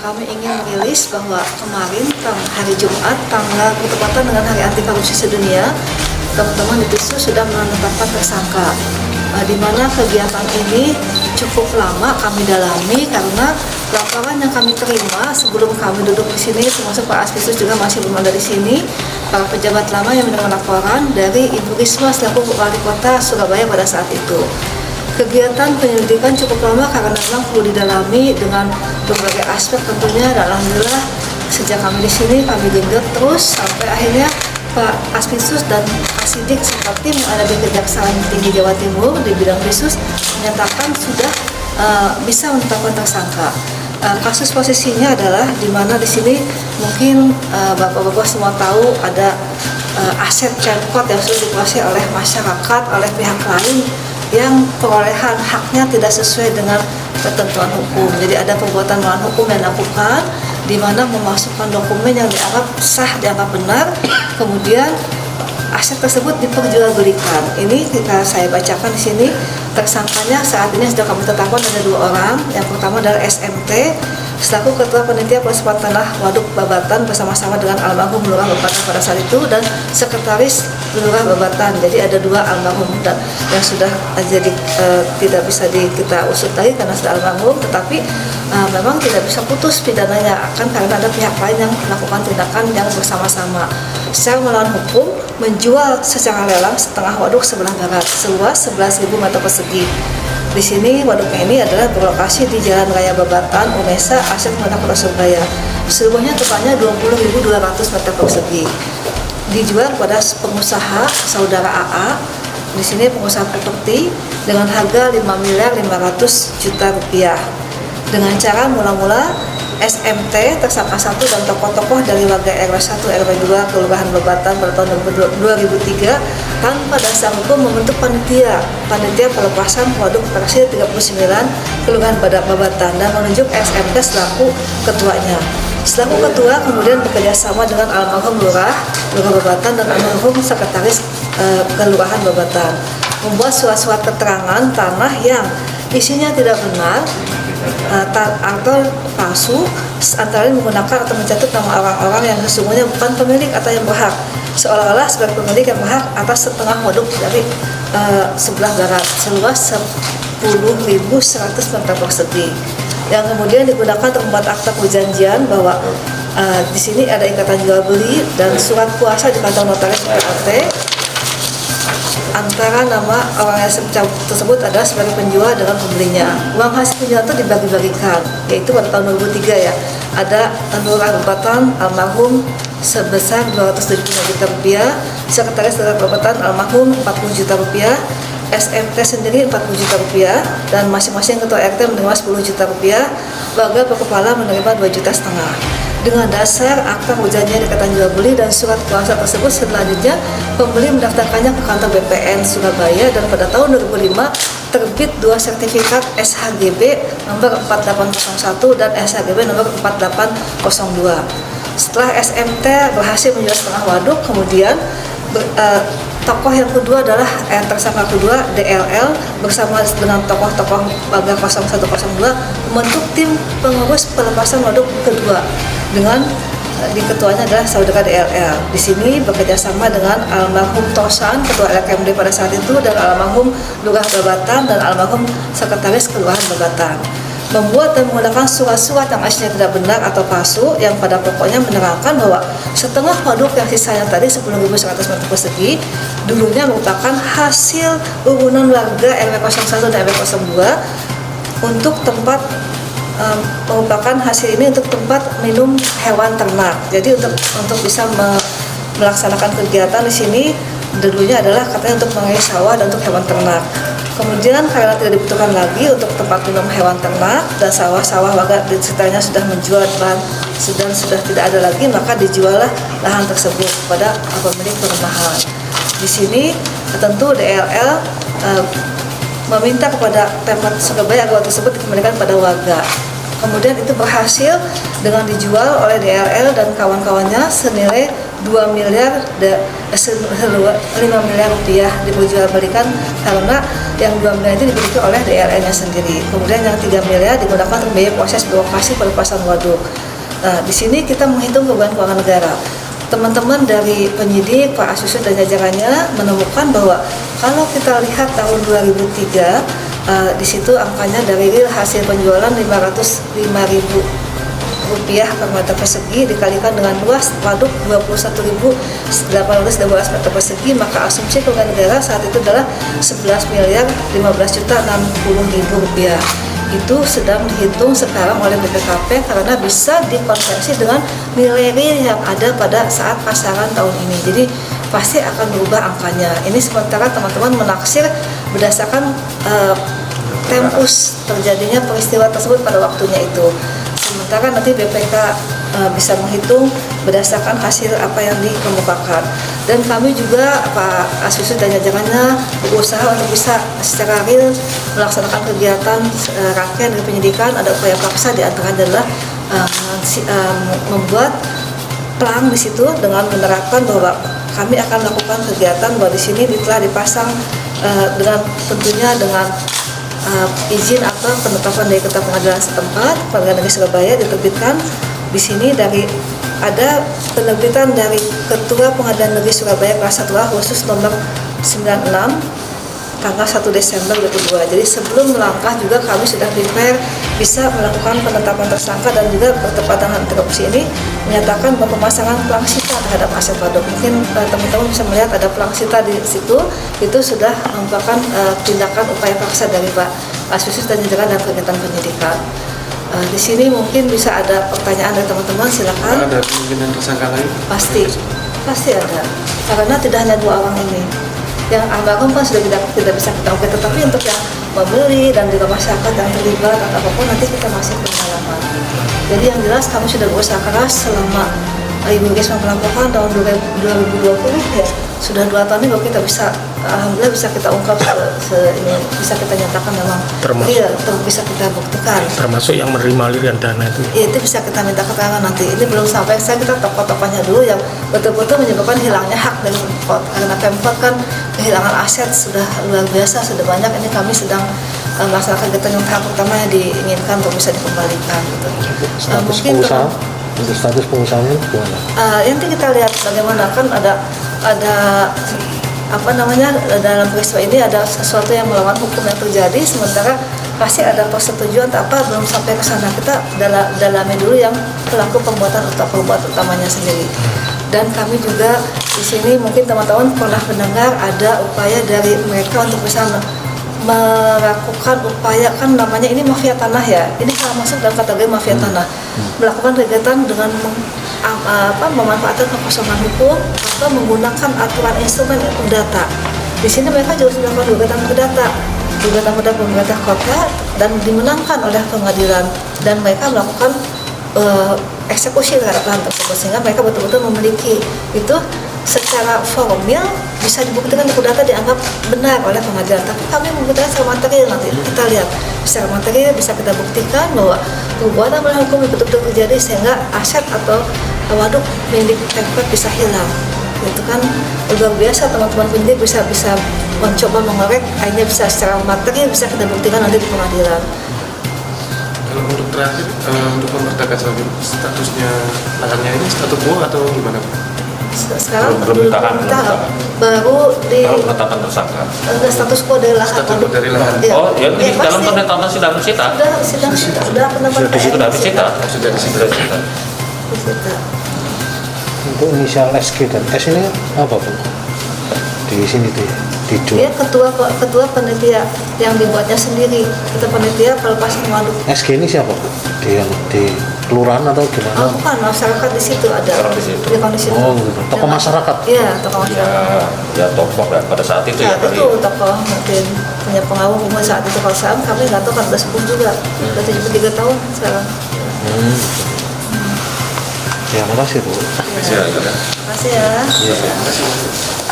kami ingin merilis bahwa kemarin hari Jumat tanggal bertepatan dengan Hari Anti Korupsi Sedunia, teman-teman di PISU sudah menetapkan tersangka. Di mana kegiatan ini cukup lama kami dalami karena laporan yang kami terima sebelum kami duduk di sini, termasuk Pak Aspisus juga masih belum ada di sini, para pejabat lama yang menerima laporan dari Ibu Risma selaku Wali Kota Surabaya pada saat itu. Kegiatan penyelidikan cukup lama karena memang perlu didalami dengan berbagai aspek tentunya, dan alhamdulillah sejak kami di sini kami genjot terus sampai akhirnya Pak Aspisus dan Kasidik serta tim yang ada di Kejaksaan Tinggi Jawa Timur di bidang khusus menyatakan sudah bisa menetapkan tersangka. Kasus posisinya adalah di mana di sini mungkin bapak-bapak semua tahu ada aset Pemkot yang sudah dikuasai oleh masyarakat, oleh pihak lain yang perolehan haknya tidak sesuai dengan ketentuan hukum. Jadi ada perbuatan melawan hukum yang dilakukan, di mana memasukkan dokumen yang dianggap sah, dianggap benar, kemudian aset tersebut diperjualbelikan. Ini saya bacakan di sini. Tersangkanya saat ini sudah kami tetapkan ada 2 orang. Yang pertama adalah SMT selaku Ketua Panitia Pengelolaan Tanah Waduk Babatan bersama-sama dengan almarhum Lurah Babatan pada saat itu dan Sekretaris Lurah Babatan. Jadi ada 2 almarhum dan yang sudah jadi tidak bisa kita usut lagi karena sudah almarhum, tetapi memang tidak bisa putus pidananya akan karena ada pihak lain yang melakukan tindakan yang bersama-sama secara melawan hukum menjual secara lelang setengah waduk sebelah barat seluas 11.000 meter persegi. Di sini waduknya ini adalah berlokasi di Jalan Raya Babatan, Unesa, Aset Kota Surabaya. Seluruhnya tepatnya 20.200 meter persegi. Dijual kepada pengusaha saudara AA. Di sini pengusaha properti dengan harga 5.500.000.000 rupiah. Dengan cara mula-mula SMT tersangka 1 dan tokoh-tokoh dari warga RW 1 RW 2 Kelurahan Babatan pada tahun 2003 tanpa dasar hukum membentuk panitia pelepasan waduk Persil 39 Kelurahan Babatan dan menunjuk SMT selaku ketuanya. Selaku ketua kemudian bekerja sama dengan almarhum Lurah Babatan dan almarhum Sekretaris Kelurahan Babatan membuat surat-surat keterangan tanah yang isinya tidak benar atau palsu, antara lain menggunakan atau mencatut nama orang-orang yang sesungguhnya bukan pemilik atau yang berhak, seolah-olah sebagai pemilik yang berhak atas setengah waduk dari sebelah barat seluas 10.100 meter persegi, yang kemudian digunakan untuk membuat akta perjanjian bahwa di sini ada ikatan jual beli dan surat kuasa di kantor notaris PLT antara nama orang yang tersebut adalah sebagai penjual dengan pembelinya. Uang hasil penjualan itu dibagi-bagikan, yaitu pada tahun 2003 ya, ada Lurah Babatan almarhum sebesar 275 juta rupiah, Sekretaris Lurah Babatan almarhum 40 juta rupiah, SMT sendiri 40 juta rupiah, dan masing-masing ketua RT menerima 10 juta rupiah, warga per kepala menerima 2,5 juta. Dengan dasar akta perjanjian ikatan jual beli dan surat kuasa tersebut, selanjutnya pembeli mendaftarkannya ke kantor BPN Surabaya dan pada tahun 2005 terbit 2 sertifikat SHGB nomor 4801 dan SHGB nomor 4802. Setelah SMT berhasil menjual setengah waduk, kemudian tokoh yang kedua adalah tersangka kedua DLL bersama dengan tokoh-tokoh warga 0102 membentuk tim pengurus pelepasan waduk kedua dengan di ketuanya adalah saudara DLL. Di sini bekerja sama dengan almarhum Tosan, ketua LKMD pada saat itu, dan almarhum Lurah Babatan dan almarhum Sekretaris Kelurahan Babatan. Membuat dan menggunakan surat-surat yang aslinya tidak benar atau palsu yang pada pokoknya menerangkan bahwa setengah waduk yang sisanya tadi 10.100 meter persegi dulunya merupakan hasil urunan warga RW 01 dan RW 02 untuk tempat merupakan hasil ini untuk tempat minum hewan ternak. Jadi untuk bisa melaksanakan kegiatan di sini dulunya adalah katanya untuk mengairi sawah dan untuk hewan ternak. Kemudian karena tidak dibutuhkan lagi untuk tempat minum hewan ternak dan sawah-sawah warga di sekitarnya sudah menjual bahan dan sudah tidak ada lagi, maka dijuallah lahan tersebut kepada pemilik perumahan. Di sini tentu DLL meminta kepada Pemkot Surabaya agar tersebut dikembalikan pada warga. Kemudian itu berhasil dengan dijual oleh DLL dan kawan-kawannya senilai 2 miliar 5 miliar rupiah diperjualbelikan karena yang 2 miliar itu dimiliki oleh DLN-nya sendiri. Kemudian yang 3 miliar digunakan untuk biaya proses lokasi pelepasan waduk. Nah, di sini kita menghitung kerugian keuangan negara. Teman-teman dari penyidik, Pak Asusus dan jajarannya menemukan bahwa kalau kita lihat tahun 2003, di situ angkanya dari real hasil penjualan 505.000 rupiah per meter persegi dikalikan dengan luas waduk 21.812 meter persegi, maka asumsi kerugian negara saat itu adalah 11 miliar 15 juta 60 ribu rupiah. Itu sedang dihitung sekarang oleh BPKP karena bisa dikonversi dengan nilai real yang ada pada saat pasaran tahun ini. Jadi pasti akan berubah angkanya. Ini sementara teman-teman menaksir berdasarkan tempus terjadinya peristiwa tersebut pada waktunya itu. Sementara nanti BPK bisa menghitung berdasarkan hasil apa yang dikemukakan. Dan kami juga Pak Asusus dan jajarannya berusaha untuk bisa secara real melaksanakan kegiatan rangkaian dari penyidikan. Ada upaya paksa di antaranya adalah membuat pelang di situ dengan menerapkan bahwa kami akan melakukan kegiatan bahwa di sini telah dipasang dengan tentunya dengan izin atau penetapan dari Ketua Pengadilan setempat, Pengadilan Negeri Surabaya diterbitkan di sini dari ada penerbitan dari Ketua Pengadilan Negeri Surabaya kelas 1A khusus nomor 96 tanggal 1 Desember 2022. Jadi sebelum melangkah juga kami sudah prepare bisa melakukan penetapan tersangka dan juga bertepatan dengan interupsi ini menyatakan bahwa pemasangan pelang sita terhadap aset waduk. Mungkin teman-teman bisa melihat ada pelang sita di situ, itu sudah merupakan tindakan upaya paksa dari Pak Asusus dan jajaran dalam kegiatan penyidikan. Di sini mungkin bisa ada pertanyaan dari teman-teman, silakan. Ada kemungkinan tersangka lain? Pasti ada, karena tidak hanya 2 orang ini. Yang almarhum kan sudah tidak bisa kita ungkap, tetapi untuk yang membeli dan juga masyarakat yang terlibat atau apapun nanti kita masih pendalaman. Jadi yang jelas kami sudah berusaha keras selama Ibu Risma melaporkan tahun 2020 ya, sudah 2 tahun ini bahwa kita bisa, alhamdulillah bisa kita ungkap, ini bisa kita nyatakan memang real, bisa kita buktikan. Termasuk yang menerima aliran dana itu. Itu bisa kita minta keterangan nanti. Ini belum sampai, kita tokoh-tokohnya dulu yang betul-betul menyebabkan hilangnya hak dari Pemkot. Karena Pemkot kan kehilangan aset sudah luar biasa, sudah banyak. Ini kami sedang melaksanakan kegiatan yang tahap pertama yang diinginkan untuk bisa dikembalikan. Gitu. Status pengusaha? Untuk status pengusahanya gimana? Nanti kita lihat bagaimana, kan ada apa namanya, dalam peristiwa ini ada sesuatu yang melawan hukum yang terjadi, sementara pasti ada persetujuan apa belum sampai ke sana. Kita dalami dulu yang pelaku pembuatan utamanya sendiri. Dan kami juga di sini mungkin teman-teman pernah mendengar ada upaya dari mereka untuk bisa melakukan upaya, kan namanya ini mafia tanah ya, ini kalau masuk dalam kategori mafia tanah, melakukan kegiatan dengan memanfaatkan kekosongan hukum atau menggunakan aturan instrumen perdata. Di sini mereka juga sudah melakukan gugatan pada pemerintah kota dan dimenangkan oleh pengadilan, dan mereka melakukan eksekusi terhadap lahan tersebut, sehingga mereka betul-betul memiliki itu. Secara formil bisa dibuktikan di data dianggap benar oleh pengadilan, tapi kami membuktikan secara material. Nanti kita lihat secara material bisa kita buktikan bahwa perbuatan melawan hukum betul-betul terjadi sehingga aset atau waduk milik Pemkot bisa hilang. Itu kan luar biasa, teman-teman penyidik bisa mencoba mengorek, akhirnya bisa secara material bisa kita buktikan nanti di pengadilan. Kalau untuk terakhir, untuk mempertegas lagi statusnya lahannya ini status quo atau gimana? Sekarang belum tahap baru di penetapan tersangka. Status quo dari lahan. Status quo dari lahan. Ya. Oh, ya, di dalam penetapan sudah disita. Sudah penetapan Sudah disita. Sudah disita. Untuk inisial SG dan S ini apa, Bu? Di sini tuh dijual. Dia ketua panitia yang dibuatnya sendiri. Ketua panitia pelepasan waduk. SG ini siapa, Bu? Di kelurahan atau gimana? Bukan, masyarakat di situ ada. Di kondisi itu. Oh, gitu. Tokoh masyarakat. Iya, tokoh masyarakat. Ya tokoh ya pada saat itu ya. Itu tokoh mungkin punya pengaruh umur saat itu. Kalau sekarang kami nggak tahu, kan udah sepuh juga. Udah 73 tahun sekarang. Ya, makasih, Bu. Terima kasih ya. Terima kasih ya. Terima kasih.